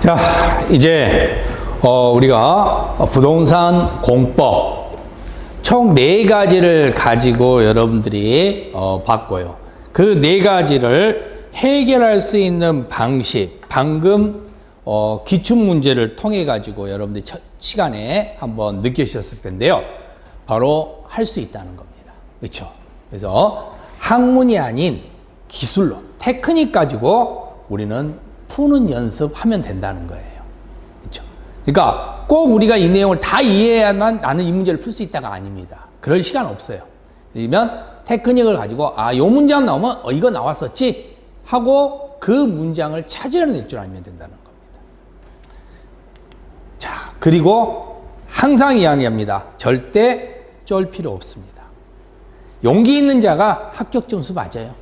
자, 이제 우리가 부동산 공법 총 4가지를 가지고 여러분들이 봤고요. 그 4가지를 해결할 수 있는 방식, 방금 기출문제를 통해 가지고 여러분들이 첫 시간에 한번 느끼셨을 텐데요. 바로 할 수 있다는 겁니다. 그렇죠? 그래서 학문이 아닌 기술로, 테크닉 가지고 우리는 푸는 연습하면 된다는 거예요. 그렇죠? 그러니까 꼭 우리가 이 내용을 다 이해해야만 나는 이 문제를 풀 수 있다가 아닙니다. 그럴 시간 없어요. 그러면 테크닉을 가지고 요 문장 나오면 이거 나왔었지 하고 그 문장을 찾아낼 줄 알면 된다는 겁니다. 자, 그리고 항상 이야기합니다. 절대 쫄 필요 없습니다. 용기 있는 자가 합격 점수 맞아요.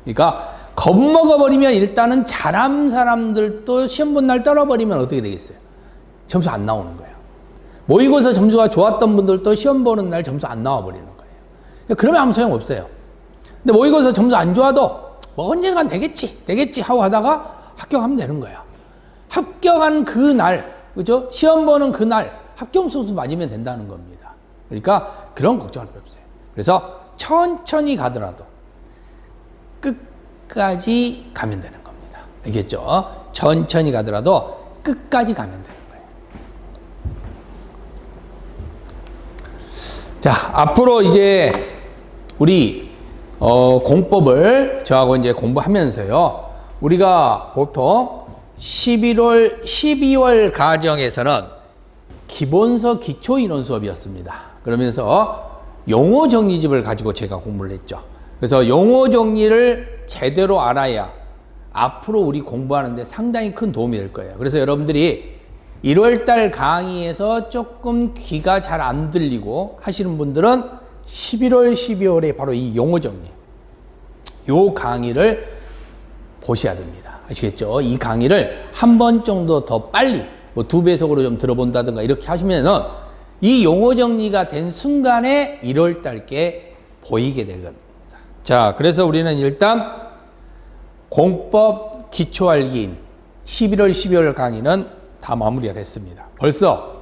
그러니까 겁먹어버리면 일단은 잘한 사람들도 시험 본 날 떨어버리면 어떻게 되겠어요? 점수 안 나오는 거예요. 모의고사 점수가 좋았던 분들도 시험 보는 날 점수 안 나와버리는 거예요. 그러면 아무 소용없어요. 근데 모의고사 점수 안 좋아도 뭐 언젠간 되겠지 하고 하다가 합격하면 되는 거야. 합격한 그 날, 그죠? 시험 보는 그 날 합격 점수 맞으면 된다는 겁니다. 그러니까 그런 걱정할 필요 없어요. 그래서 천천히 가더라도 끝까지 가면 되는 겁니다. 알겠죠? 천천히 가더라도 끝까지 가면 되는 거예요. 자, 앞으로 이제 우리 공법을 저하고 이제 공부하면서요. 우리가 보통 12월 과정에서는 기본서 기초인원 수업이었습니다. 그러면서 용어 정리집을 가지고 제가 공부를 했죠. 그래서 용어 정리를 제대로 알아야 앞으로 우리 공부하는데 상당히 큰 도움이 될 거예요. 그래서 여러분들이 1월달 강의에서 조금 귀가 잘 안 들리고 하시는 분들은 11월, 12월에 바로 이 용어 정리, 요 강의를 보셔야 됩니다. 아시겠죠? 이 강의를 한 번 정도 더 빨리 뭐 2배속으로 좀 들어본다든가 이렇게 하시면은 이 용어 정리가 된 순간에 1월 달께 보이게 되거든요. 자, 그래서 우리는 일단 공법 기초 알기인 11월, 12월 강의는 다 마무리가 됐습니다. 벌써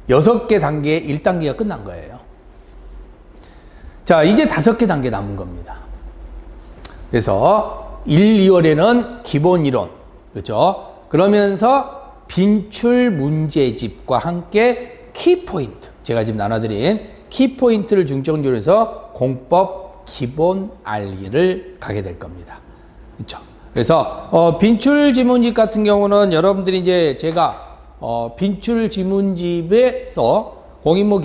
6개 단계 1단계가 끝난 거예요. 자, 이제 5개 단계 남은 겁니다. 그래서 1, 2월에는 기본 이론, 그렇죠? 그러면서 빈출 문제집과 함께 키포인트, 제가 지금 나눠드린 키포인트를 중점적으로 해서 공법 기본 알기를 가게 될 겁니다. 그렇죠? 그래서 빈출 지문집 같은 경우는 여러분들이 이제 제가 빈출 지문집에서 공인모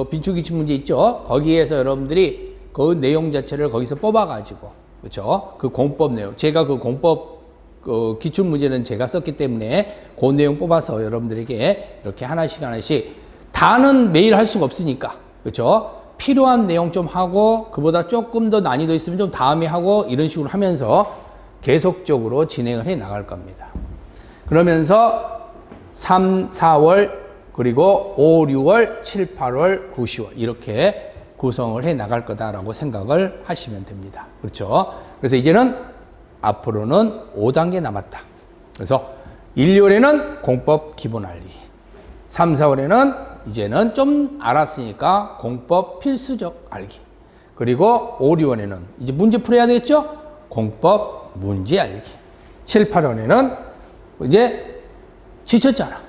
빈출 기출 문제 있죠? 거기에서 여러분들이 그 내용 자체를 거기서 뽑아가지고, 그렇죠? 그 공법 내용, 제가 그 공법 기출 문제는 제가 썼기 때문에 그 내용 뽑아서 여러분들에게 이렇게 하나씩 다는 매일 할 수가 없으니까, 그렇죠? 필요한 내용 좀 하고 그보다 조금 더 난이도 있으면 좀 다음에 하고 이런 식으로 하면서 계속적으로 진행을 해 나갈 겁니다. 그러면서 3, 4월 그리고 5, 6월, 7, 8월, 9, 10월 이렇게 구성을 해 나갈 거다라고 생각을 하시면 됩니다. 그렇죠? 그래서 이제는 앞으로는 5단계 남았다. 그래서 1, 2월에는 공법 기본 알기, 3, 4월에는 이제는 좀 알았으니까 공법 필수적 알기, 그리고 5, 6월에는 이제 문제 풀어야 되겠죠? 공법 문제 알기, 7, 8월에는 이제 지쳤잖아.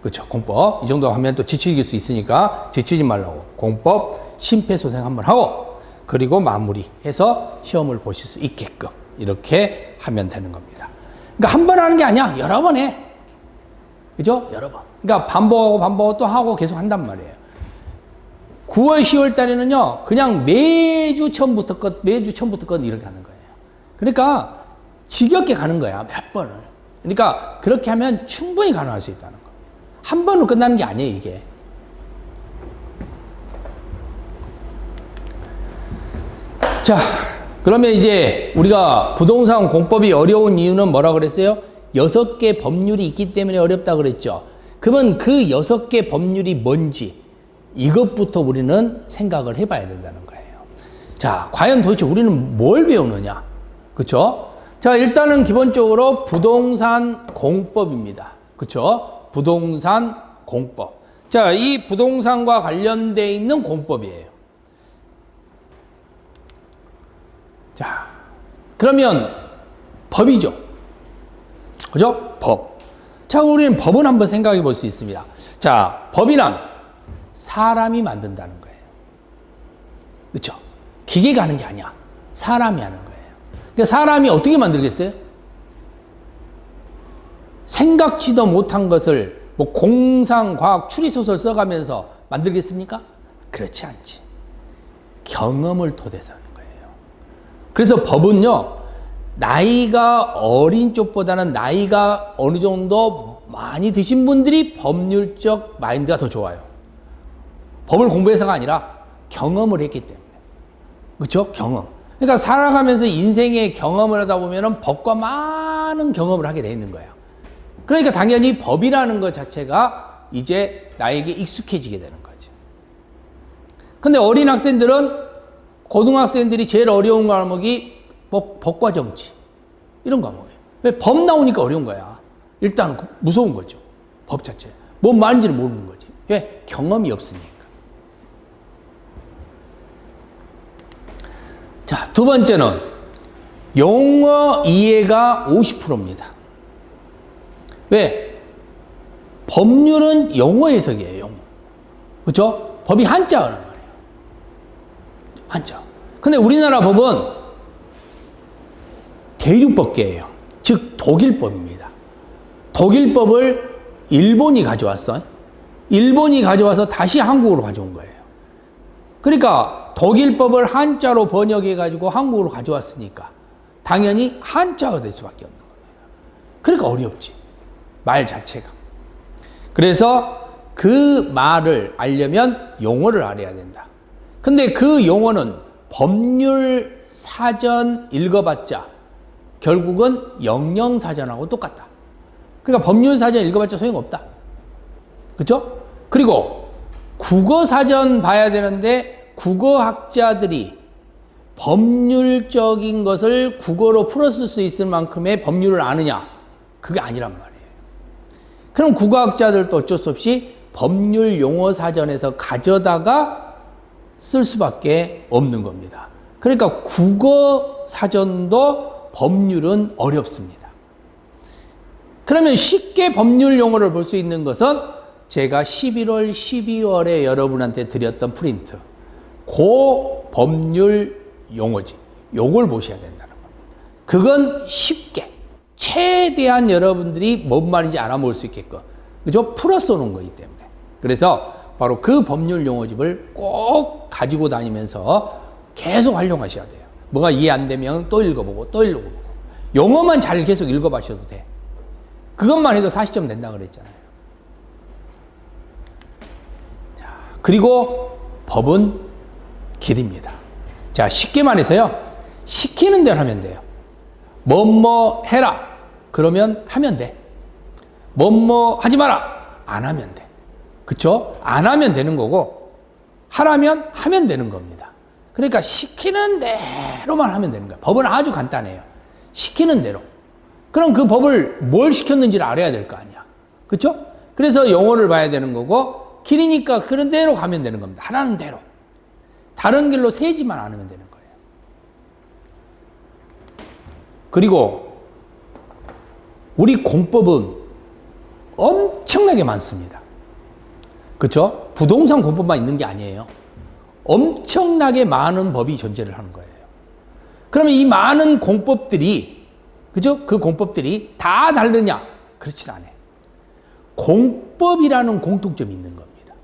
그렇죠? 공법 이 정도 하면 또 지칠 수 있으니까 지치지 말라고 공법 심폐소생 한번 하고 그리고 마무리해서 시험을 보실 수 있게끔 이렇게 하면 되는 겁니다. 그러니까 한 번 하는 게 아니야. 여러 번 해. 그죠? 여러 번. 그러니까 반복하고 또 하고 계속 한단 말이에요. 9월, 10월 달에는요, 그냥 매주 처음부터 끝 이렇게 하는 거예요. 그러니까 지겹게 가는 거야. 몇 번을. 그러니까 그렇게 하면 충분히 가능할 수 있다는 거. 한 번으로 끝나는 게 아니에요, 이게. 자, 그러면 이제 우리가 부동산 공법이 어려운 이유는 뭐라 그랬어요? 6개 법률이 있기 때문에 어렵다 그랬죠. 그러면 그 6개 법률이 뭔지 이것부터 우리는 생각을 해봐야 된다는 거예요. 자, 과연 도대체 우리는 뭘 배우느냐? 그렇죠? 자, 일단은 기본적으로 부동산 공법입니다. 그쵸? 부동산 공법. 자, 이 부동산과 관련되어 있는 공법이에요. 자, 그러면 법이죠. 그죠? 법. 자, 우리는 법은 한번 생각해 볼 수 있습니다. 자, 법이란 사람이 만든다는 거예요. 그렇죠? 기계가 하는 게 아니야. 사람이 하는 거예요. 그러니까 사람이 어떻게 만들겠어요? 생각지도 못한 것을 뭐 공상, 과학, 추리소설 써가면서 만들겠습니까? 그렇지 않지. 경험을 토대로 하는 거예요. 그래서 법은요, 나이가 어린 쪽보다는 나이가 어느 정도 많이 드신 분들이 법률적 마인드가 더 좋아요. 법을 공부해서가 아니라 경험을 했기 때문에. 그렇죠? 경험. 그러니까 살아가면서 인생의 경험을 하다 보면은 법과 많은 경험을 하게 돼 있는 거예요. 그러니까 당연히 법이라는 것 자체가 이제 나에게 익숙해지게 되는 거죠. 근데 어린 학생들은, 고등학생들이 제일 어려운 과목이 법과 정치. 이런 과목이에요. 왜? 법 나오니까 어려운 거야. 일단 무서운 거죠. 법 자체. 뭔 말인지를 모르는 거지. 왜? 경험이 없으니까. 자, 두 번째는 용어 이해가 50%입니다. 왜? 법률은 용어 해석이에요. 용어. 그렇죠? 법이 한자어란 말이에요. 한자. 근데 우리나라 법은 대륙법계예요. 즉 독일법입니다. 독일법을 일본이 가져왔어. 일본이 가져와서 다시 한국으로 가져온 거예요. 그러니까 독일법을 한자로 번역해가지고 한국으로 가져왔으니까 당연히 한자가 될 수밖에 없는 겁니다. 그러니까 어렵지. 말 자체가. 그래서 그 말을 알려면 용어를 알아야 된다. 근데 그 용어는 법률 사전 읽어봤자 결국은 영영사전하고 똑같다. 그러니까 법률 사전 읽어봤자 소용없다. 그렇죠? 그리고 국어 사전 봐야 되는데 국어학자들이 법률적인 것을 국어로 풀었을 수 있을 만큼의 법률을 아느냐? 그게 아니란 말이에요. 그럼 국어학자들도 어쩔 수 없이 법률 용어 사전에서 가져다가 쓸 수밖에 없는 겁니다. 그러니까 국어 사전도 법률은 어렵습니다. 그러면 쉽게 법률 용어를 볼 수 있는 것은 제가 11월, 12월에 여러분한테 드렸던 프린트. 고 법률 용어지. 요걸 보셔야 된다는 겁니다. 그건 쉽게, 최대한 여러분들이 뭔 말인지 알아볼 수 있게끔, 그죠? 풀어서 놓은 거기 때문에. 그래서 바로 그 법률 용어집을 꼭 가지고 다니면서 계속 활용하셔야 돼요. 뭐가 이해 안 되면 또 읽어보고, 또 읽어보고. 용어만 잘 계속 읽어봐셔도 돼. 그것만 해도 40점 된다 그랬잖아요. 자, 그리고 법은 길입니다. 자, 쉽게 말해서요. 시키는 대로 하면 돼요. 뭐뭐 해라. 그러면 하면 돼. 뭐뭐 하지 마라. 안 하면 돼. 그쵸? 안 하면 되는 거고, 하라면 하면 되는 겁니다. 그러니까 시키는 대로만 하면 되는 거예요. 법은 아주 간단해요. 시키는 대로. 그럼 그 법을 뭘 시켰는지를 알아야 될 거 아니야. 그쵸? 그래서 용어를 봐야 되는 거고, 길이니까 그런 대로 가면 되는 겁니다. 하라는 대로. 다른 길로 세지만 않으면 되는 거예요. 그리고 우리 공법은 엄청나게 많습니다. 그쵸? 부동산 공법만 있는 게 아니에요. 엄청나게 많은 법이 존재를 하는 거예요. 그러면 이 많은 공법들이, 그죠? 그 공법들이 다 다르냐? 그렇진 않아요. 공법이라는 공통점이 있는 겁니다.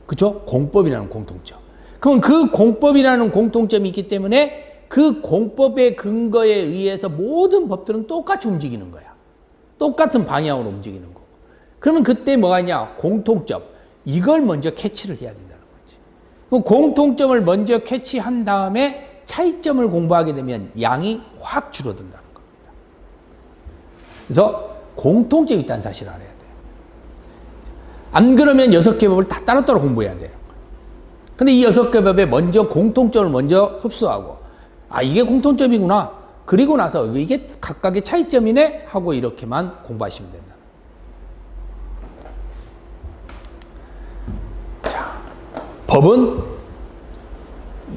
그죠? 공법이라는 공통점. 그럼 그 공법이라는 공통점이 있기 때문에 그 공법의 근거에 의해서 모든 법들은 똑같이 움직이는 거야. 똑같은 방향으로 움직이는 거고. 그러면 그때 뭐가 있냐? 공통점. 이걸 먼저 캐치를 해야 된다는 거지. 그 공통점을 먼저 캐치한 다음에 차이점을 공부하게 되면 양이 확 줄어든다는 겁니다. 그래서 공통점이 있다는 사실을 알아야 돼요. 안 그러면 6개 법을 다 따로따로 공부해야 돼요. 근데 이 6개 법에 먼저 공통점을 먼저 흡수하고, 아, 이게 공통점이구나. 그리고 나서 이게 각각의 차이점이네 하고 이렇게만 공부하시면 된다. 자, 법은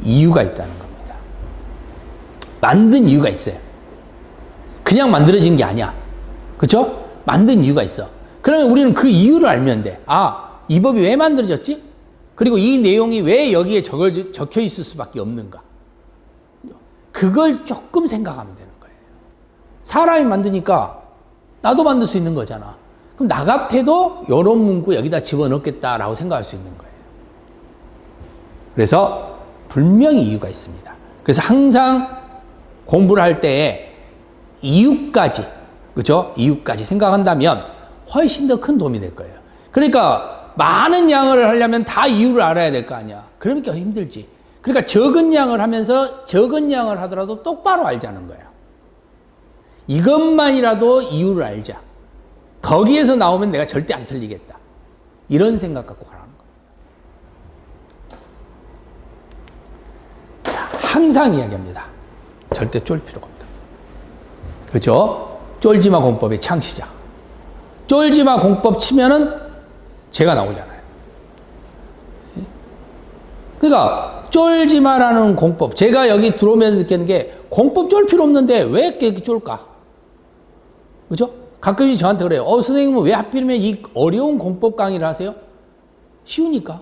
이유가 있다는 겁니다. 만든 이유가 있어요. 그냥 만들어진 게 아니야. 그렇죠? 만든 이유가 있어. 그러면 우리는 그 이유를 알면 돼. 아, 이 법이 왜 만들어졌지? 그리고 이 내용이 왜 여기에 적혀 있을 수밖에 없는가? 그걸 조금 생각하면 되는 거예요. 사람이 만드니까 나도 만들 수 있는 거잖아. 그럼 나 같아도 이런 문구 여기다 집어넣겠다라고 생각할 수 있는 거예요. 그래서 분명히 이유가 있습니다. 그래서 항상 공부를 할 때 이유까지, 그죠? 이유까지 생각한다면 훨씬 더 큰 도움이 될 거예요. 그러니까 많은 양을 하려면 다 이유를 알아야 될 거 아니야. 그러니까 힘들지. 그러니까 적은 양을 하면서 적은 양을 하더라도 똑바로 알자는 거야. 이것만이라도 이유를 알자. 거기에서 나오면 내가 절대 안 틀리겠다. 이런 생각 갖고 가라는 거야. 자, 항상 이야기합니다. 절대 쫄 필요가 없다. 그렇죠? 쫄지마 공법의 창시자. 쫄지마 공법 치면은 제가 나오잖아요. 그러니까 쫄지마라는 공법. 제가 여기 들어오면서 느끼는 게 공법 쫄 필요 없는데 왜 이렇게 쫄까? 그죠? 가끔씩 저한테 그래요. 선생님은 왜 하필이면 이 어려운 공법 강의를 하세요? 쉬우니까.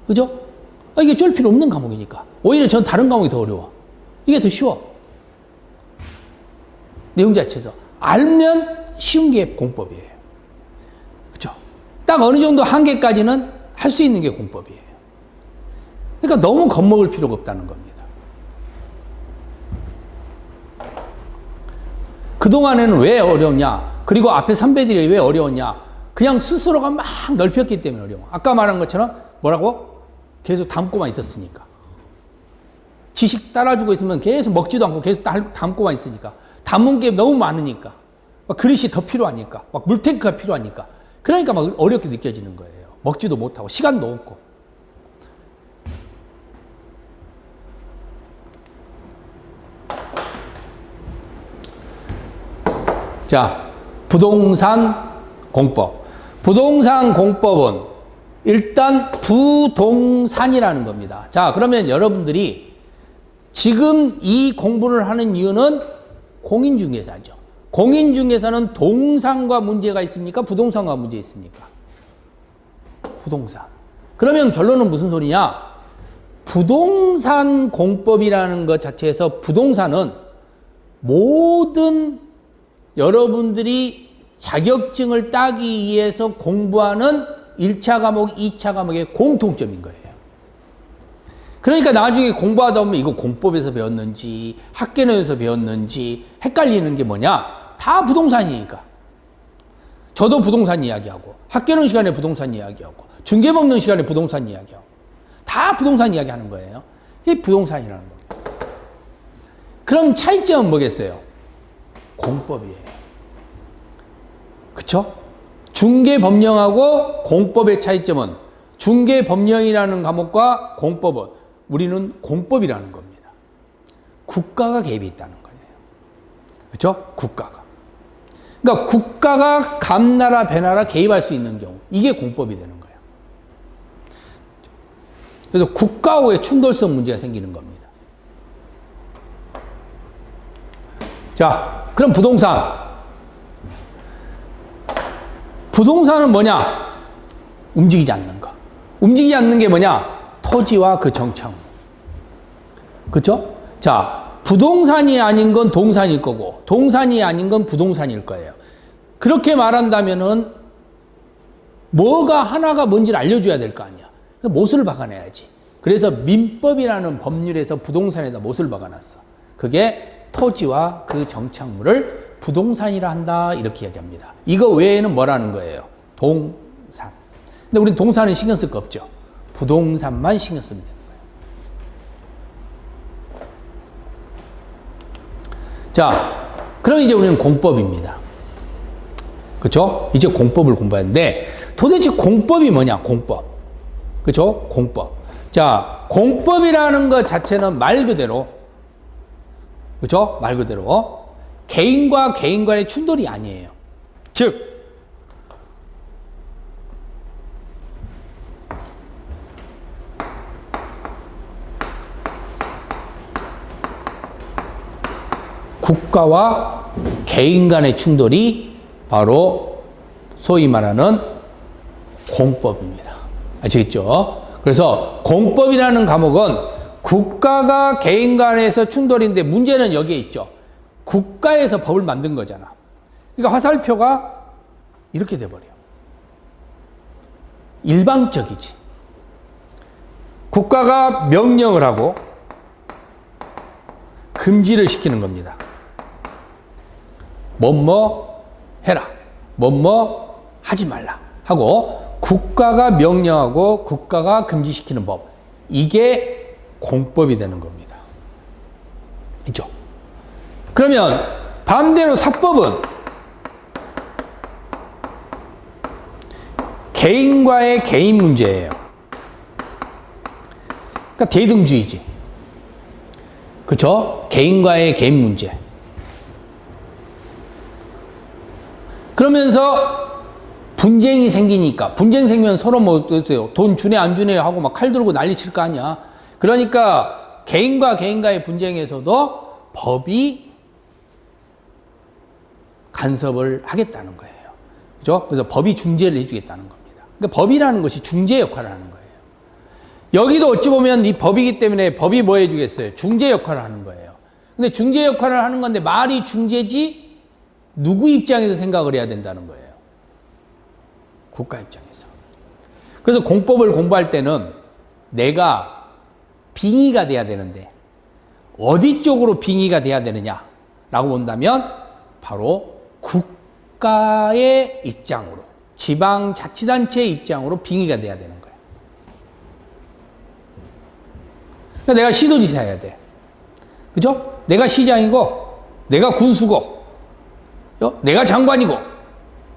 그죠? 이게 쫄 필요 없는 과목이니까. 오히려 전 다른 과목이 더 어려워. 이게 더 쉬워. 내용 자체에서. 알면 쉬운 게 공법이에요. 그죠? 딱 어느 정도 한계까지는 할 수 있는 게 공법이에요. 그러니까 너무 겁먹을 필요가 없다는 겁니다. 그동안에는 왜 어려웠냐? 그리고 앞에 선배들이 왜 어려웠냐? 그냥 스스로가 막 넓혔기 때문에 어려워. 아까 말한 것처럼 뭐라고? 계속 담고만 있었으니까. 지식 따라주고 있으면 계속 먹지도 않고 계속 담고만 있으니까. 담은 게 너무 많으니까. 막 그릇이 더 필요하니까. 막 물탱크가 필요하니까. 그러니까 막 어렵게 느껴지는 거예요. 먹지도 못하고 시간도 없고. 자, 부동산 공법. 부동산 공법은 일단 부동산이라는 겁니다. 자, 그러면 여러분들이 지금 이 공부를 하는 이유는 공인중개사죠. 공인중개사는 동산과 문제가 있습니까? 부동산과 문제 있습니까? 부동산. 그러면 결론은 무슨 소리냐? 부동산 공법이라는 것 자체에서 부동산은 모든 여러분들이 자격증을 따기 위해서 공부하는 1차 과목, 2차 과목의 공통점인 거예요. 그러니까 나중에 공부하다 보면 이거 공법에서 배웠는지 학개론에서 배웠는지 헷갈리는 게 뭐냐? 다 부동산이니까. 저도 부동산 이야기하고 학개론 시간에 부동산 이야기하고 중개법 넣는 시간에 부동산 이야기하고 다 부동산 이야기하는 거예요. 이게 부동산이라는 겁니다. 그럼 차이점은 뭐겠어요? 공법이에요. 그쵸? 중개법령하고 공법의 차이점은 중개법령이라는 과목과 공법은 우리는 공법이라는 겁니다. 국가가 개입이 있다는 거예요. 그렇죠? 국가가. 그러니까 국가가 감나라 배나라 개입할 수 있는 경우 이게 공법이 되는 거예요. 그래서 국가와의 충돌성 문제가 생기는 겁니다. 자, 그럼 부동산. 부동산은 뭐냐? 움직이지 않는 거. 움직이지 않는 게 뭐냐? 토지와 그 정착물. 그렇죠? 자, 부동산이 아닌 건 동산일 거고 동산이 아닌 건 부동산일 거예요. 그렇게 말한다면은 뭐가 하나가 뭔지를 알려줘야 될 거 아니야. 못을 박아내야지. 그래서 민법이라는 법률에서 부동산에다 못을 박아놨어. 그게 토지와 그 정착물을 부동산이라 한다 이렇게 이야기합니다. 이거 외에는 뭐라는 거예요? 동산. 근데 우리는 동산은 신경 쓸 거 없죠. 부동산만 신경 쓰면 되는 거예요. 자, 그럼 이제 우리는 공법입니다. 그렇죠? 이제 공법을 공부하는데 도대체 공법이 뭐냐? 공법. 그렇죠? 공법. 자, 공법이라는 것 자체는 말 그대로, 그죠? 말 그대로 개인과 개인 간의 충돌이 아니에요. 즉, 국가와 개인 간의 충돌이 바로 소위 말하는 공법입니다. 아시겠죠? 그래서 공법이라는 과목은 국가가 개인 간에서 충돌인데 문제는 여기에 있죠. 국가에서 법을 만든 거잖아. 그러니까 화살표가 이렇게 돼버려요. 일방적이지. 국가가 명령을 하고 금지를 시키는 겁니다. 뭐뭐 해라, 뭐뭐 하지 말라 하고 국가가 명령하고 국가가 금지시키는 법, 이게 공법이 되는 겁니다. 있죠? 그러면 반대로 사법은 개인과의 개인 문제예요. 그러니까 대등주의지. 그렇죠? 개인과의 개인 문제. 그러면서 분쟁이 생기니까, 분쟁 생기면 서로 뭐 돈 주네 안 주네 하고 막 칼 들고 난리 칠 거 아니야. 그러니까 개인과 개인과의 분쟁에서도 법이 간섭을 하겠다는 거예요. 그죠? 그래서 법이 중재를 해주겠다는 겁니다. 그러니까 법이라는 것이 중재 역할을 하는 거예요. 여기도 어찌 보면 이 법이기 때문에 법이 뭐 해주겠어요? 중재 역할을 하는 거예요. 근데 중재 역할을 하는 건데 말이 중재지 누구 입장에서 생각을 해야 된다는 거예요? 국가 입장에서. 그래서 공법을 공부할 때는 내가 빙의가 돼야 되는데 어디 쪽으로 빙의가 돼야 되느냐라고 본다면 바로 국가의 입장으로, 지방자치단체의 입장으로 빙의가 돼야 되는 거예요. 그러니까 내가 시도지사 해야 돼. 그죠? 내가 시장이고, 내가 군수고, 내가 장관이고,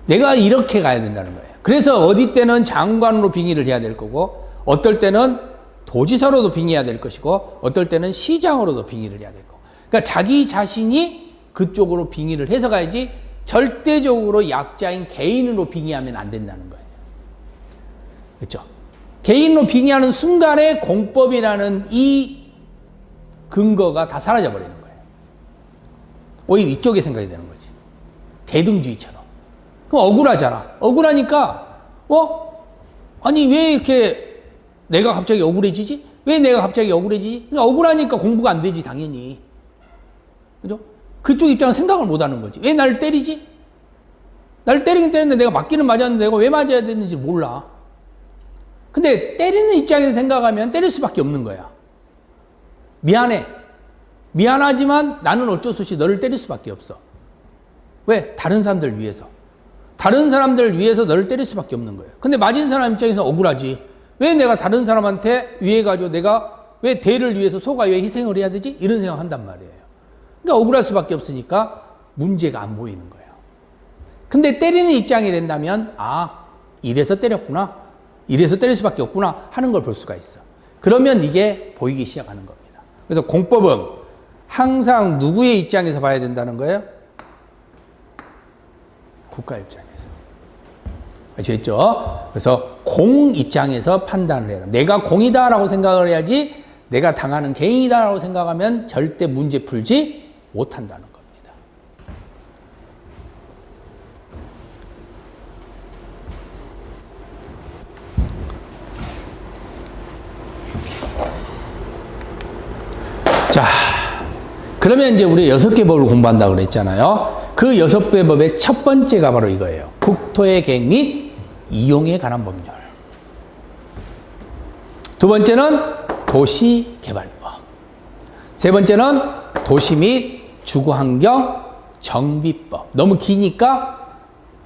내가 이렇게 가야 된다는 거예요. 그래서 어디 때는 장관으로 빙의를 해야 될 거고, 어떨 때는 도지사로도 빙의해야 될 것이고, 어떨 때는 시장으로도 빙의를 해야 될 거고. 그러니까 자기 자신이 그쪽으로 빙의를 해서 가야지 절대적으로 약자인 개인으로 빙의하면 안 된다는 거예요. 그렇죠? 개인으로 빙의하는 순간에 공법이라는 이 근거가 다 사라져 버리는 거예요. 오히려 이쪽에 생각이 되는 거지. 대등주의처럼. 그럼 억울하잖아. 억울하니까, 아니, 왜 이렇게 내가 갑자기 억울해지지? 왜 내가 갑자기 억울해지지? 그러니까 억울하니까 공부가 안 되지, 당연히. 그죠? 그쪽 입장은 생각을 못 하는 거지. 왜 나를 때리지? 나를 때리긴 때렸는데 내가 맞기는 맞았는데 내가 왜 맞아야 되는지 몰라. 근데 때리는 입장에서 생각하면 때릴 수밖에 없는 거야. 미안해. 미안하지만 나는 어쩔 수 없이 너를 때릴 수밖에 없어. 왜? 다른 사람들 위해서. 다른 사람들 위해서 너를 때릴 수밖에 없는 거예요. 근데 맞은 사람 입장에서 억울하지. 왜 내가 다른 사람한테 위해가지고 내가 왜 대를 위해서 소가 왜 희생을 해야 되지? 이런 생각 한단 말이에요. 그러니까 억울할 수밖에 없으니까 문제가 안 보이는 거예요. 근데 때리는 입장이 된다면, 이래서 때렸구나. 이래서 때릴 수밖에 없구나 하는 걸 볼 수가 있어. 그러면 이게 보이기 시작하는 겁니다. 그래서 공법은 항상 누구의 입장에서 봐야 된다는 거예요? 국가 입장에서. 아시겠죠? 그래서 공 입장에서 판단을 해야 돼. 내가 공이다라고 생각을 해야지 내가 당하는 개인이다라고 생각하면 절대 문제 풀지 못한다는 겁니다. 자, 그러면 이제 우리 6개 법을 공부한다고 그랬잖아요. 그 6개 법의 첫 번째가 바로 이거예요. 국토의 계획 및 이용에 관한 법률. 두 번째는 도시개발법. 세 번째는 도시 및 주거환경 정비법. 너무 기니까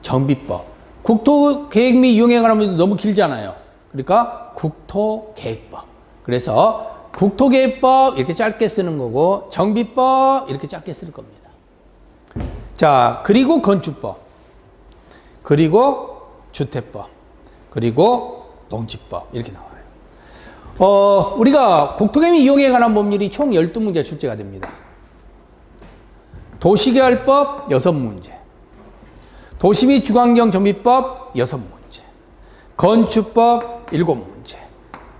정비법. 국토계획 및 이용에 관한 법률 너무 길잖아요. 그러니까 국토계획법. 그래서 국토계획법 이렇게 짧게 쓰는 거고 정비법 이렇게 짧게 쓸 겁니다. 자, 그리고 건축법, 그리고 주택법, 그리고 농지법 이렇게 나와요. 우리가 국토개미 이용에 관한 법률이 총 12문제 출제가 됩니다. 도시개발법 6문제, 도시및 주거환경 정비법 6문제, 건축법 7문제,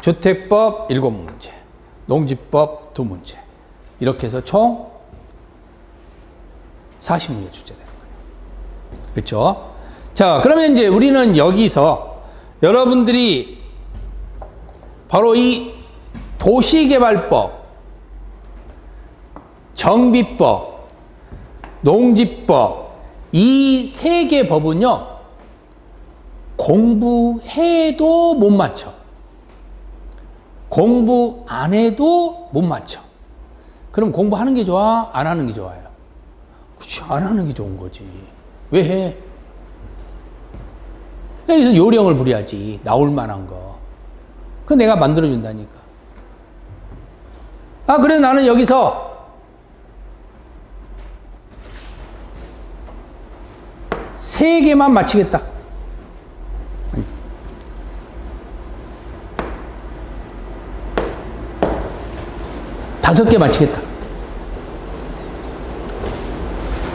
주택법 7문제, 농지법 2문제. 이렇게 해서 총 40문제 출제되는 거예요. 그렇죠? 자, 그러면 이제 우리는 여기서 여러분들이 바로 이 도시개발법, 정비법, 농지법 이 세 개 법은요 공부해도 못 맞춰. 공부 안 해도 못 맞춰. 그럼 공부하는 게 좋아? 안 하는 게 좋아요? 그치, 안 하는 게 좋은 거지. 왜 해? 여기서 요령을 부려야지. 나올 만한 거. 그거 내가 만들어준다니까. 아, 그래, 나는 여기서 세 개만 맞히겠다. 다섯 개 맞히겠다.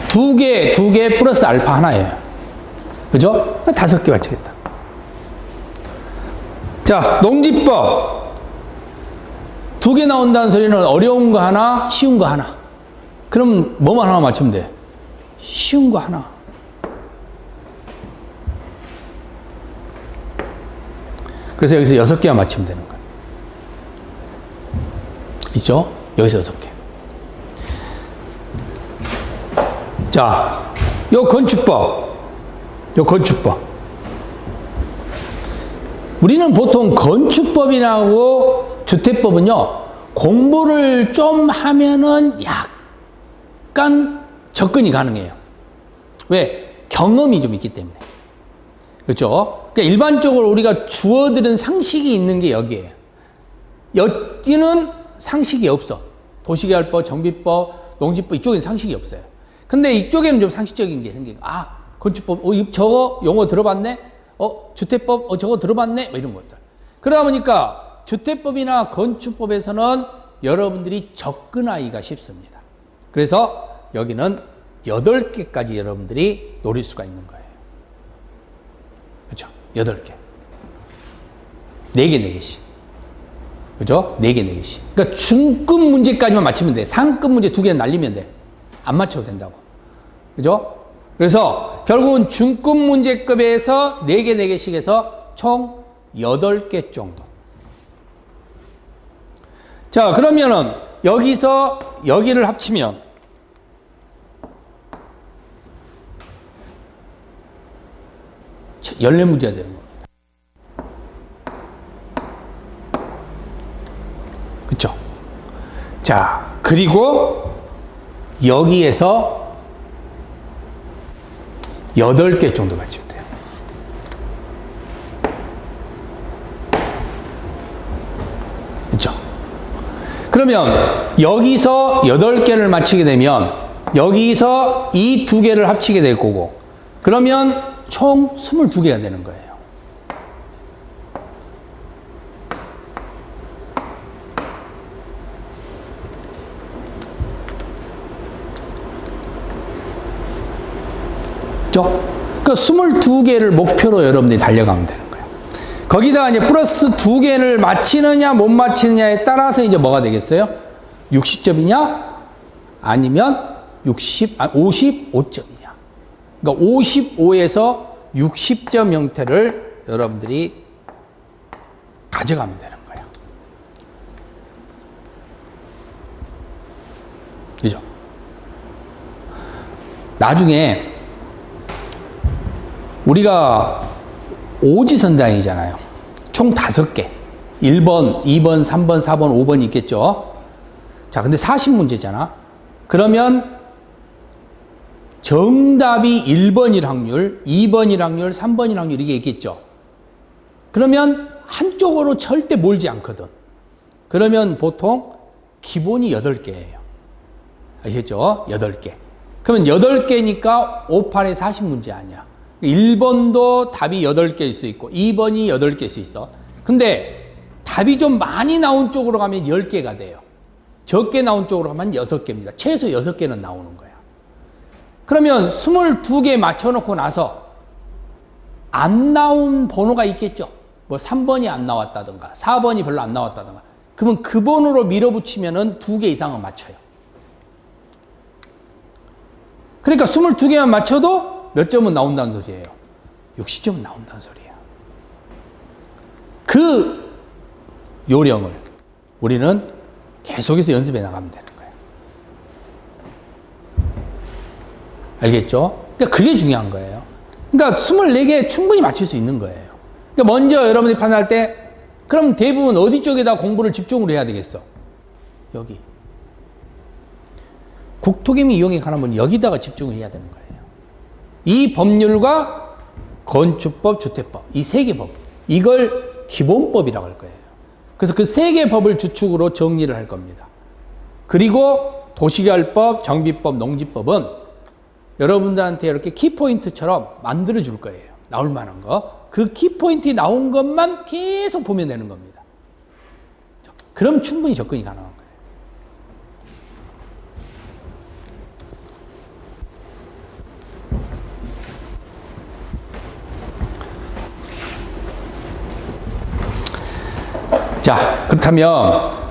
두 개 플러스 알파 하나예요. 그죠? 다섯 개 맞히겠다. 자, 농지법. 두 개 나온다는 소리는 어려운 거 하나, 쉬운 거 하나. 그럼 뭐만 하나 맞추면 돼? 쉬운 거 하나. 그래서 여기서 6개만 맞추면 되는 거예요. 있죠? 여기서 6개. 자, 요 건축법. 우리는 보통 건축법이라고 주택법은요, 공부를 좀 하면은 약간 접근이 가능해요. 왜? 경험이 좀 있기 때문에. 그렇죠? 그러니까 일반적으로 우리가 주어들은 상식이 있는 게 여기에요. 여기는 상식이 없어. 도시개발법, 정비법, 농지법 이쪽에는 상식이 없어요. 근데 이쪽에는 좀 상식적인 게 생기고, 아, 건축법, 저거 용어 들어봤네? 주택법, 저거 들어봤네? 뭐 이런 것들. 그러다 보니까 주택법이나 건축법에서는 여러분들이 접근하기가 쉽습니다. 그래서 여기는 8개까지 여러분들이 노릴 수가 있는 거예요. 그렇죠? 8개. 4개씩. 그죠? 4개씩. 그러니까 중급 문제까지만 맞히면 돼. 상급 문제 2개는 날리면 돼. 안 맞춰도 된다고. 그죠? 그래서 결국은 중급 문제급에서 4개씩 해서 총 8개 정도. 자, 그러면은 여기서 여기를 합치면 열네 문제가 되는 겁니다. 그쵸? 자, 그리고 여기에서 8개 정도 맞추면 돼요. 그쵸? 그러면 여기서 8개를 맞히게 되면 여기서 이 2개를 합치게 될 거고, 그러면 총 22개가 되는 거예요. 그 22개를 목표로 여러분들이 달려가면 되는 거예요. 거기다가 이제 플러스 2개를 맞히느냐 못 맞히느냐에 따라서 이제 뭐가 되겠어요? 60점이냐 아니면 55점이냐. 그러니까 55에서 60점 형태를 여러분들이 가져가면 되는 거예요. 그죠? 나중에 우리가 오지선다행이잖아요. 총 5개. 1번, 2번, 3번, 4번, 5번이 있겠죠. 자, 근데 40문제잖아. 그러면 정답이 1번일 확률, 2번일 확률, 3번일 확률 이게 있겠죠. 그러면 한쪽으로 절대 몰지 않거든. 그러면 보통 기본이 8개예요. 아시겠죠? 8개. 그러면 8개니까 5, 8에 40문제 아니야. 1번도 답이 8개일 수 있고 2번이 8개일 수 있어. 근데 답이 좀 많이 나온 쪽으로 가면 10개가 돼요. 적게 나온 쪽으로 가면 6개입니다. 최소 6개는 나오는 거야. 그러면 22개 맞춰놓고 나서 안 나온 번호가 있겠죠. 뭐 3번이 안 나왔다든가 4번이 별로 안 나왔다든가. 그러면 그 번호로 밀어붙이면은 2개 이상은 맞춰요. 그러니까 22개만 맞춰도 몇 점은 나온다는 소리예요. 60점은 나온다는 소리예요. 그 요령을 우리는 계속해서 연습해 나가면 되는 거예요. 알겠죠? 그러니까 그게 중요한 거예요. 그러니까 24개 충분히 맞출 수 있는 거예요. 그러니까 먼저 여러분들이 판단할 때 그럼 대부분 어디 쪽에다 공부를 집중으로 해야 되겠어? 여기. 국토개미 이용에 관한 건 여기다가 집중을 해야 되는 거예요. 이 법률과 건축법, 주택법, 이 3개 법. 이걸 기본법이라고 할 거예요. 그래서 그 3개 법을 주축으로 정리를 할 겁니다. 그리고 도시개발법, 정비법, 농지법은 여러분들한테 이렇게 키포인트처럼 만들어 줄 거예요. 나올 만한 거. 그 키포인트 나온 것만 계속 보면 되는 겁니다. 그럼 충분히 접근이 가능한 거예요. 자, 그렇다면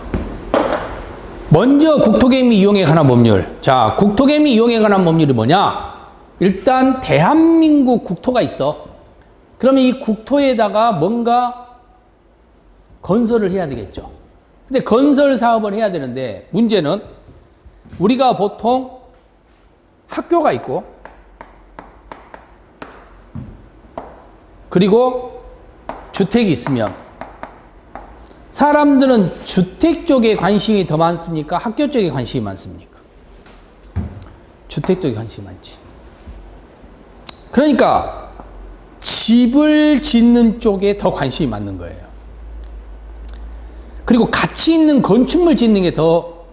먼저 국토개미 이용에 관한 법률. 자, 국토개미 이용에 관한 법률이 뭐냐? 일단 대한민국 국토가 있어. 그러면 이 국토에다가 뭔가 건설을 해야 되겠죠. 근데 건설 사업을 해야 되는데 문제는 우리가 보통 학교가 있고 그리고 주택이 있으면 사람들은 주택 쪽에 관심이 더 많습니까? 학교 쪽에 관심이 많습니까? 주택 쪽에 관심이 많지. 그러니까 집을 짓는 쪽에 더 관심이 많는 거예요. 그리고 가치 있는 건축물 짓는 게 더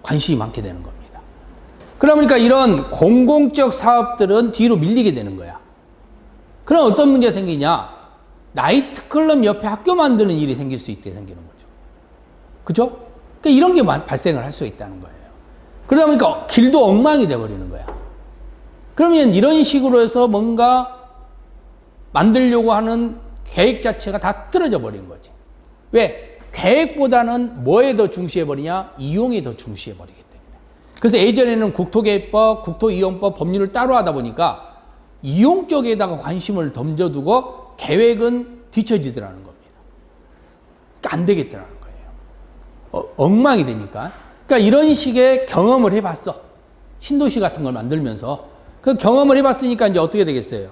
관심이 많게 되는 겁니다. 그러니까 이런 공공적 사업들은 뒤로 밀리게 되는 거야. 그럼 어떤 문제가 생기냐? 나이트클럽 옆에 학교 만드는 일이 생길 수 있게 생기는 거죠. 그죠? 그러니까 이런 게 발생을 할 수 있다는 거예요. 그러다 보니까 길도 엉망이 돼버리는 거야. 그러면 이런 식으로 해서 뭔가 만들려고 하는 계획 자체가 다 틀어져 버리는 거지. 왜? 계획보다는 뭐에 더 중시해버리냐? 이용에 더 중시해버리기 때문에. 그래서 예전에는 국토계획법, 국토이용법 법률을 따로 하다 보니까 이용 쪽에다가 관심을 던져두고 계획은 뒤처지더라는 겁니다. 그러니까 안 되겠더라는 거예요. 엉망이 되니까. 그러니까 이런 식의 경험을 해봤어. 신도시 같은 걸 만들면서. 그 경험을 해봤으니까 이제 어떻게 되겠어요?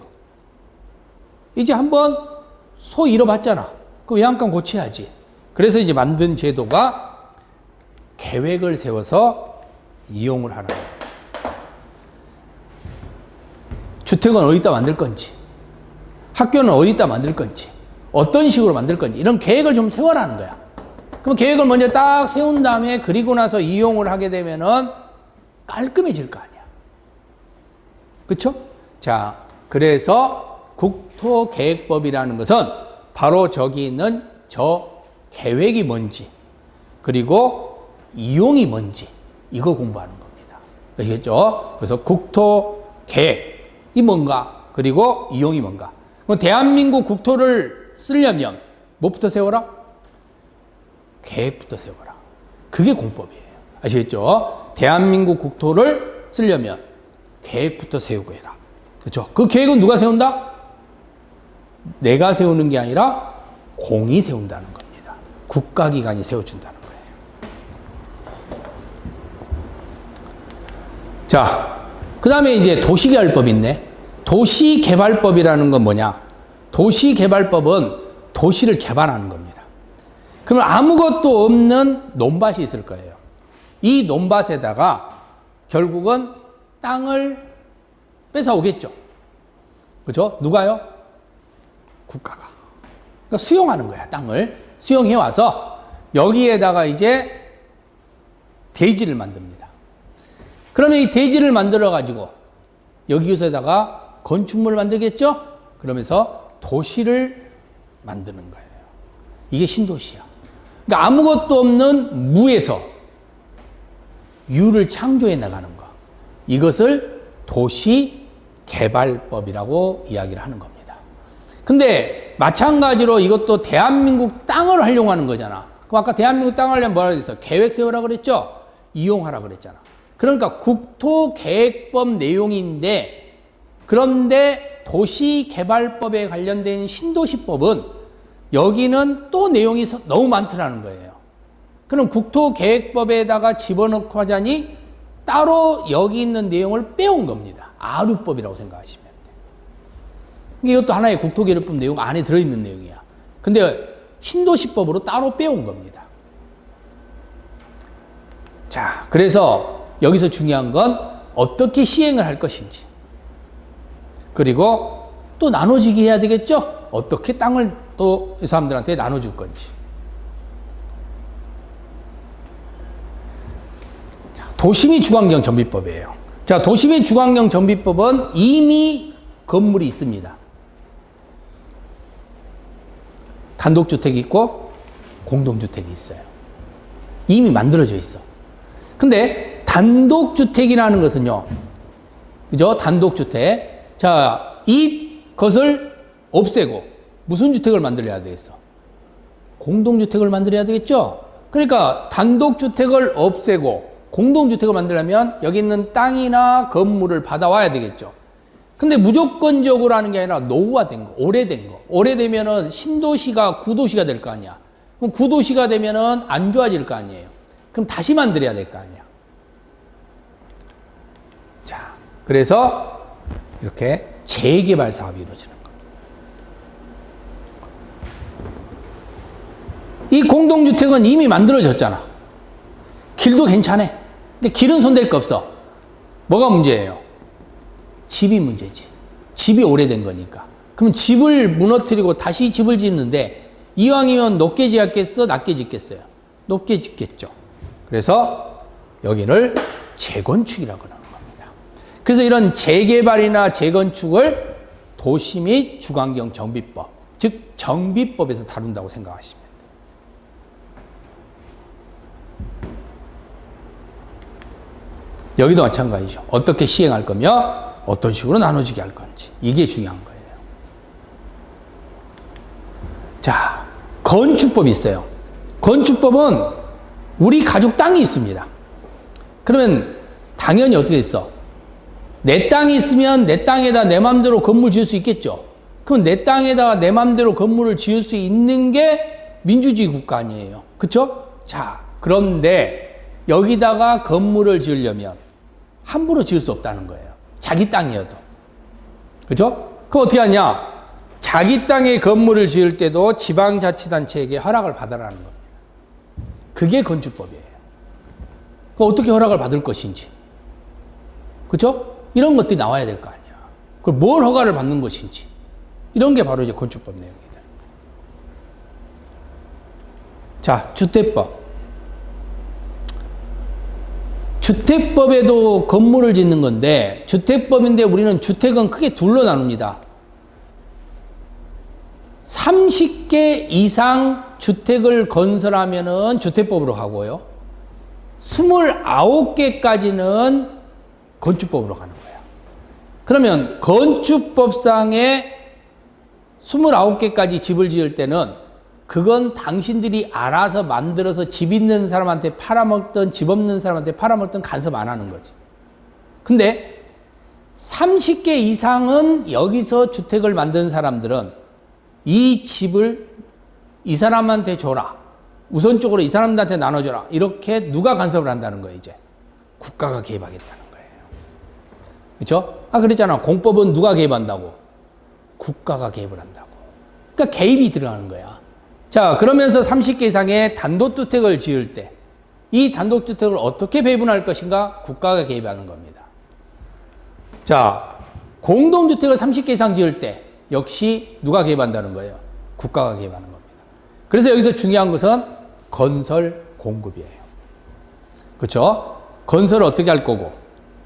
이제 한번 소 잃어봤잖아. 그 외양간 고쳐야지. 그래서 이제 만든 제도가 계획을 세워서 이용을 하라. 주택은 어디다 만들 건지, 학교는 어디다 만들 건지, 어떤 식으로 만들 건지, 이런 계획을 좀 세워라는 거야. 그럼 계획을 먼저 딱 세운 다음에 그리고 나서 이용을 하게 되면은 깔끔해질 거 아니야. 그쵸? 자, 그래서 국토계획법이라는 것은 바로 저기 있는 저 계획이 뭔지, 그리고 이용이 뭔지, 이거 공부하는 겁니다. 아시겠죠? 그래서 국토계획이 뭔가, 그리고 이용이 뭔가. 대한민국 국토를 쓰려면 뭐부터 세워라? 계획부터 세워라. 그게 공법이에요. 아시겠죠? 대한민국 국토를 쓰려면 계획부터 세우고 해라. 그렇죠? 그 계획은 누가 세운다? 내가 세우는 게 아니라 공이 세운다는 겁니다. 국가기관이 세워준다는 거예요. 자, 그 다음에 이제 도시개발법이 있네. 도시개발법이라는 건 뭐냐? 도시개발법은 도시를 개발하는 겁니다. 그러면 아무것도 없는 논밭이 있을 거예요. 이 논밭에다가 결국은 땅을 뺏어오겠죠. 그죠? 누가요? 국가가. 그러니까 수용하는 거야, 땅을. 수용해와서 여기에다가 이제 대지를 만듭니다. 그러면 이 대지를 만들어가지고 여기서에다가 건축물을 만들겠죠? 그러면서 도시를 만드는 거예요. 이게 신도시야. 그러니까 아무것도 없는 무에서 유를 창조해 나가는 거. 이것을 도시개발법이라고 이야기를 하는 겁니다. 근데 마찬가지로 이것도 대한민국 땅을 활용하는 거잖아. 그럼 아까 대한민국 땅을 하려면 뭐라 그랬어? 계획 세우라 그랬죠? 이용하라 그랬잖아. 그러니까 국토계획법 내용인데, 그런데 도시개발법에 관련된 신도시법은 여기는 또 내용이 너무 많더라는 거예요. 그럼 국토계획법에다가 집어넣고 하자니 따로 여기 있는 내용을 빼온 겁니다. 아류법이라고 생각하시면 돼요. 이것도 하나의 국토계획법 내용 안에 들어있는 내용이야. 근데 신도시법으로 따로 빼온 겁니다. 자, 그래서 여기서 중요한 건 어떻게 시행을 할 것인지, 그리고 또 나눠지게 해야 되겠죠? 어떻게 땅을 또 이 사람들한테 나눠줄 건지. 자, 도시및 주거환경 정비법이에요. 자, 도시및 주거환경 정비법은 이미 건물이 있습니다. 단독주택이 있고 공동주택이 있어요. 이미 만들어져 있어. 근데 단독주택이라는 것은요, 그죠? 단독주택. 자, 이것을 없애고 무슨 주택을 만들어야 되겠어? 공동주택을 만들어야 되겠죠? 그러니까 단독주택을 없애고 공동주택을 만들려면 여기 있는 땅이나 건물을 받아와야 되겠죠. 근데 무조건적으로 하는 게 아니라 노후화된 거, 오래된 거. 오래되면은 신도시가 구도시가 될 거 아니야. 그럼 구도시가 되면은 안 좋아질 거 아니에요. 그럼 다시 만들어야 될 거 아니야. 자, 그래서 이렇게 재개발 사업이 이루어지는 겁니다. 이 공동주택은 이미 만들어졌잖아. 길도 괜찮아. 근데 길은 손댈 거 없어. 뭐가 문제예요? 집이 문제지. 집이 오래된 거니까. 그럼 집을 무너뜨리고 다시 집을 짓는데 이왕이면 높게 짓겠어? 낮게 짓겠어요? 높게 짓겠죠. 그래서 여기를 재건축이라고 하는 겁니다. 그래서 이런 재개발이나 재건축을 도시 및 주거환경 정비법, 즉 정비법에서 다룬다고 생각하시면 돼요. 여기도 마찬가지죠. 어떻게 시행할 거며 어떤 식으로 나눠지게 할 건지, 이게 중요한 거예요. 자, 건축법이 있어요. 건축법은 우리 가족 땅이 있습니다. 그러면 당연히 어떻게 있어? 내 땅이 있으면 내 땅에다 내 맘대로 건물 지을 수 있겠죠. 그럼 내 땅에다가 내 맘대로 건물을 지을 수 있는 게 민주주의 국가 아니에요. 그쵸? 자, 그런데 여기다가 건물을 지으려면 함부로 지을 수 없다는 거예요. 자기 땅이어도. 그죠? 그럼 어떻게 하냐? 자기 땅에 건물을 지을 때도 지방자치단체에게 허락을 받아라는 겁니다. 그게 건축법이에요. 그럼 어떻게 허락을 받을 것인지. 그죠? 이런 것들이 나와야 될 거 아니야. 그걸 뭘 허가를 받는 것인지. 이런 게 바로 이제 건축법 내용이다. 자, 주택법. 주택법에도 건물을 짓는 건데, 주택법인데 우리는 주택은 크게 둘로 나눕니다. 30개 이상 주택을 건설하면은 주택법으로 가고요. 29개까지는 건축법으로 가는 거예요. 그러면 건축법상에 29개까지 집을 지을 때는 그건 당신들이 알아서 만들어서 집 있는 사람한테 팔아먹든 집 없는 사람한테 팔아먹든 간섭 안 하는 거지. 근데 30개 이상은 여기서 주택을 만든 사람들은 이 집을 이 사람한테 줘라. 우선적으로 이 사람들한테 나눠줘라. 이렇게 누가 간섭을 한다는 거예요, 이제? 국가가 개입하겠다는 거예요. 그렇죠? 아, 그랬잖아. 공법은 누가 개입한다고? 국가가 개입을 한다고. 그러니까 개입이 들어가는 거야. 자, 그러면서 30개 이상의 단독주택을 지을 때 이 단독주택을 어떻게 배분할 것인가? 국가가 개입하는 겁니다. 자, 공동주택을 30개 이상 지을 때 역시 누가 개입한다는 거예요? 국가가 개입하는 겁니다. 그래서 여기서 중요한 것은 건설 공급이에요. 그렇죠? 건설을 어떻게 할 거고,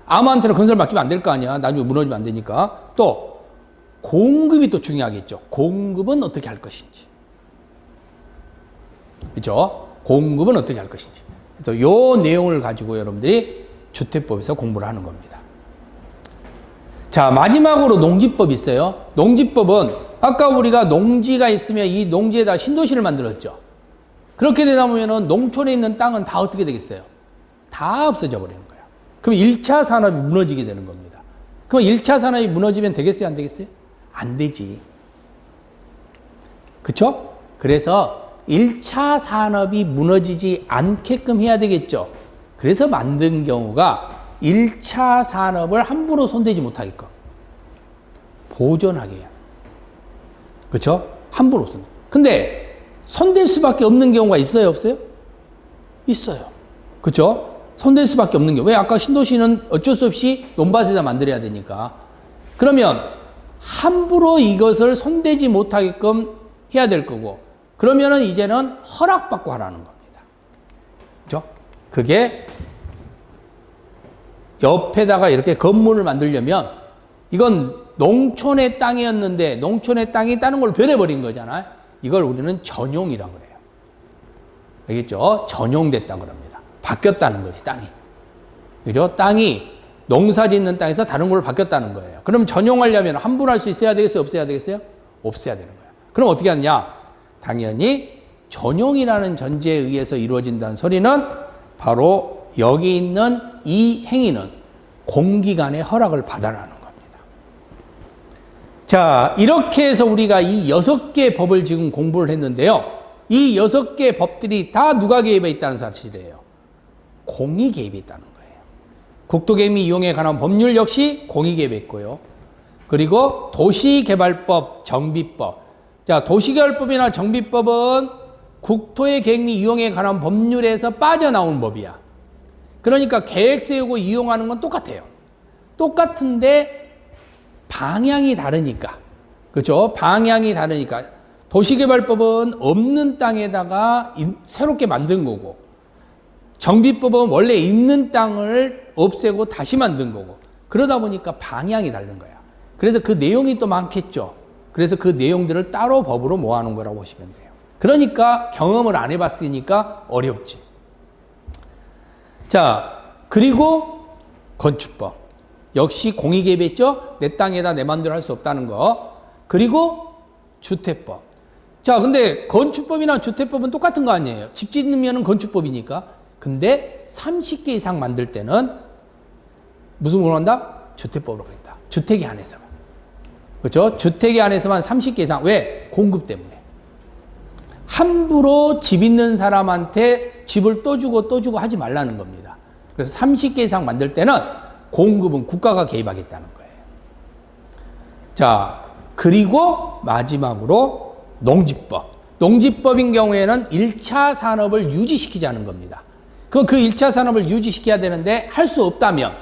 아무한테나 건설 맡기면 안 될 거 아니야. 나중에 무너지면 안 되니까. 또 공급이 또 중요하겠죠. 공급은 어떻게 할 것인지. 그죠? 공급은 어떻게 할 것인지. 그래서 요 내용을 가지고 여러분들이 주택법에서 공부를 하는 겁니다. 자, 마지막으로 농지법 있어요. 농지법은 아까 우리가 농지가 있으면 이 농지에다 신도시를 만들었죠. 그렇게 되다 보면은 농촌에 있는 땅은 다 어떻게 되겠어요? 다 없어져 버리는 거예요. 그럼 1차 산업이 무너지게 되는 겁니다. 그럼 1차 산업이 무너지면 되겠어요? 안 되겠어요? 안 되지. 그쵸? 그래서 1차 산업이 무너지지 않게끔 해야 되겠죠. 그래서 만든 경우가 1차 산업을 함부로 손대지 못하게끔 보존하게 해요. 그쵸? 함부로 손대. 근데 손댈 수밖에 없는 경우가 있어요? 없어요? 있어요. 그쵸? 손댈 수밖에 없는 경우. 왜? 아까 신도시는 어쩔 수 없이 논밭에다 만들어야 되니까. 그러면 함부로 이것을 손대지 못하게끔 해야 될 거고, 그러면은 이제는 허락받고 하라는 겁니다. 그죠? 그게 옆에다가 이렇게 건물을 만들려면 이건 농촌의 땅이었는데 농촌의 땅이 다른 걸 변해버린 거잖아요. 이걸 우리는 전용이라고 그래요. 알겠죠? 전용됐다고 합니다. 바뀌었다는 거지, 땅이. 그죠? 땅이 농사 짓는 땅에서 다른 걸로 바뀌었다는 거예요. 그럼 전용하려면 함부로 할 수 있어야 되겠어요? 없어야 되겠어요? 없어야 되는 거예요. 그럼 어떻게 하느냐? 당연히 전용이라는 전제에 의해서 이루어진다는 소리는 바로 여기 있는 이 행위는 공기관의 허락을 받아라는 겁니다. 자, 이렇게 해서 우리가 이 6개 법을 지금 공부를 했는데요. 이 6개 법들이 다 누가 개입해 있다는 사실이에요? 공이 개입해 있다는 거예요. 국토개미 이용에 관한 법률 역시 공이 개입해 있고요. 그리고 도시개발법, 정비법. 자, 도시개발법이나 정비법은 국토의 계획 및 이용에 관한 법률에서 빠져나온 법이야. 그러니까 계획 세우고 이용하는 건 똑같아요. 똑같은데 방향이 다르니까. 그죠? 방향이 다르니까. 도시개발법은 없는 땅에다가 새롭게 만든 거고, 정비법은 원래 있는 땅을 없애고 다시 만든 거고, 그러다 보니까 방향이 다른 거야. 그래서 그 내용이 또 많겠죠. 그래서 그 내용들을 따로 법으로 모아놓은 거라고 보시면 돼요. 그러니까 경험을 안 해봤으니까 어렵지. 자, 그리고 건축법. 역시 공이 개입했죠? 내 땅에다 내 맘대로 할 수 없다는 거. 그리고 주택법. 자, 근데 건축법이나 주택법은 똑같은 거 아니에요? 집 짓는 건축법이니까. 근데 30개 이상 만들 때는 무슨 걸 한다? 주택법으로 가겠다. 주택이 안에서만. 그렇죠? 주택이 안에서만 30개 이상. 왜? 공급 때문에. 함부로 집 있는 사람한테 집을 또 주고 하지 말라는 겁니다. 그래서 30개 이상 만들 때는 공급은 국가가 개입하겠다는 거예요. 자, 그리고 마지막으로 농지법. 농지법인 경우에는 1차 산업을 유지시키자는 겁니다. 그럼 그 1차 산업을 유지시켜야 되는데 할 수 없다면,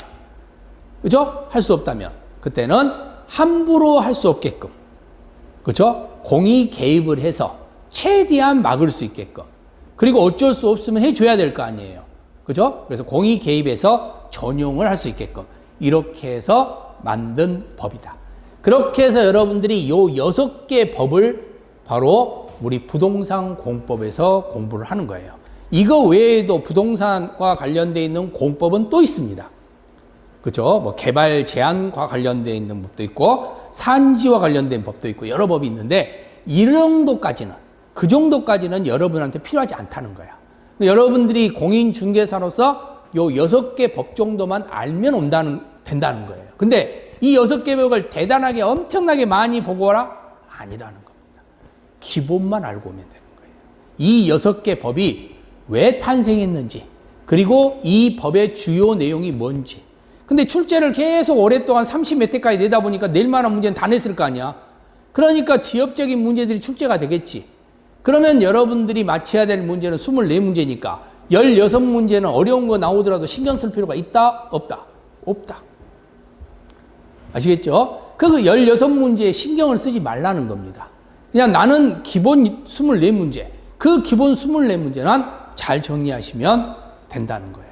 그죠? 할 수 없다면 그때는 함부로 할 수 없게끔, 그죠? 공이 개입을 해서 최대한 막을 수 있게끔, 그리고 어쩔 수 없으면 해줘야 될 거 아니에요. 그죠? 그래서 공이 개입해서 전용을 할 수 있게끔 이렇게 해서 만든 법이다. 그렇게 해서 여러분들이 요 6개 법을 바로 우리 부동산 공법에서 공부를 하는 거예요. 이거 외에도 부동산과 관련되어 있는 공법은 또 있습니다. 그죠? 뭐 개발 제한과 관련되어 있는 법도 있고 산지와 관련된 법도 있고 여러 법이 있는데 이 정도까지는, 그 정도까지는 여러분한테 필요하지 않다는 거야. 여러분들이 공인중개사로서 요 6개 법 정도만 알면 된다는 거예요. 근데 이 6개 법을 대단하게 엄청나게 많이 보고 와라? 아니라는 겁니다. 기본만 알고 오면 되는 거예요. 이 6개 법이 왜 탄생했는지, 그리고 이 법의 주요 내용이 뭔지. 근데 출제를 계속 오랫동안 30몇 회까지 내다 보니까 낼 만한 문제는 다 냈을 거 아니야. 그러니까 지역적인 문제들이 출제가 되겠지. 그러면 여러분들이 맞춰야 될 문제는 24문제니까 16문제는 어려운 거 나오더라도 신경 쓸 필요가 있다? 없다? 없다. 아시겠죠? 그 16문제에 신경을 쓰지 말라는 겁니다. 그냥 나는 기본 24문제, 그 기본 24문제는 잘 정리하시면 된다는 거예요.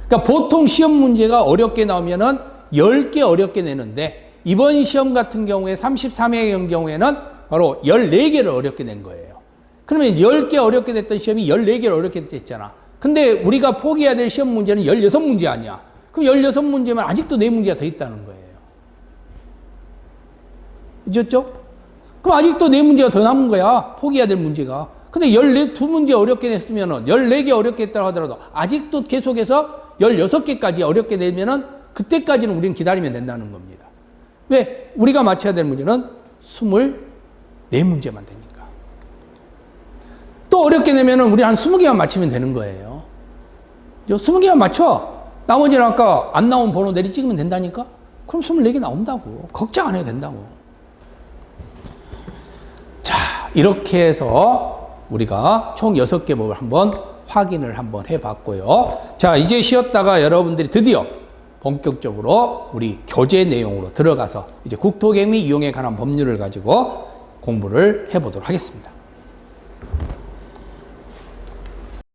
그러니까 보통 시험 문제가 어렵게 나오면은 10개 어렵게 내는데 이번 시험 같은 경우에 33회의 경우에는 바로 14개를 어렵게 낸 거예요. 그러면 10개 어렵게 됐던 시험이 14개 어렵게 됐잖아. 근데 우리가 포기해야 될 시험 문제는 16문제 아니야. 그럼 16문제면 아직도 4문제가 더 있다는 거예요. 그렇죠? 그럼 아직도 4문제가 더 남은 거야. 포기해야 될 문제가. 근데 2문제 어렵게 됐으면은, 14개 어렵게 했다고 하더라도, 아직도 계속해서 16개까지 어렵게 되면은, 그때까지는 우리는 기다리면 된다는 겁니다. 왜? 우리가 맞춰야 될 문제는 24문제만 되니까. 또 어렵게 되면은 우리 한 20개만 맞추면 되는 거예요. 20개만 맞춰. 나머지는 아까 안 나온 번호 내리 찍으면 된다니까? 그럼 24개 나온다고. 걱정 안 해도 된다고. 자, 이렇게 해서 우리가 총 6개 법을 한번 확인을 한번 해봤고요. 자, 이제 쉬었다가 여러분들이 드디어 본격적으로 우리 교재 내용으로 들어가서 이제 국토개미 이용에 관한 법률을 가지고 공부를 해보도록 하겠습니다.